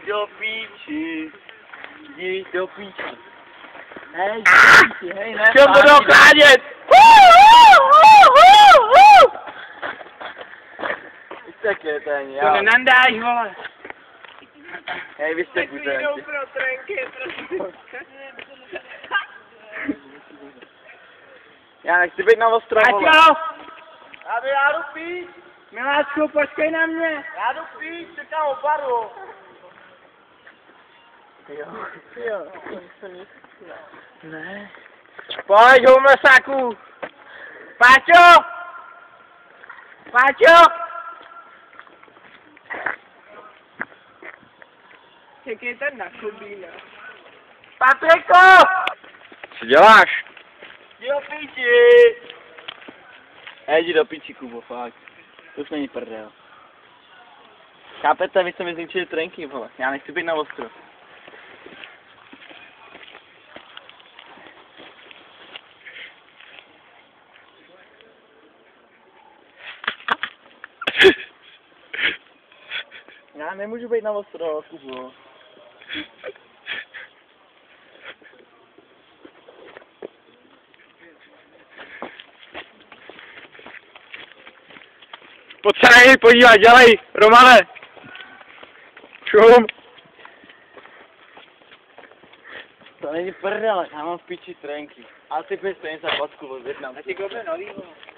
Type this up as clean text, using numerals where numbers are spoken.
do píči. Jdi do píči. Hej, hej, ne. Chtěl to dochránit! Tak je to ani, To nenandáš, vole. Hej, vy jste buďte. pro trenky, Já nechci být na ostrově. Aťo! Já jdu pít. Miláčku, počkej na mě. Já jdu pít, čekám oparu. Jo. Ne. Pojď, houmlesáku. Páťo! Páťo! Čekejte na Kubína. Patriku! Co děláš? Jdi do píči. Jdi do píči, Kubo, fakt. To už není prdel. Chápete, vy jste mi zničili trenky, vole. Já nechci být na ostrov. Já nemůžu být na ostrov, Kubo. Pojď se na něj podívat, dělej, Romane. Šum. To není prdel, já mám v píči trenky. Ale ty bys stejně za 20 od Větnamu. A ty koupil nový, vole.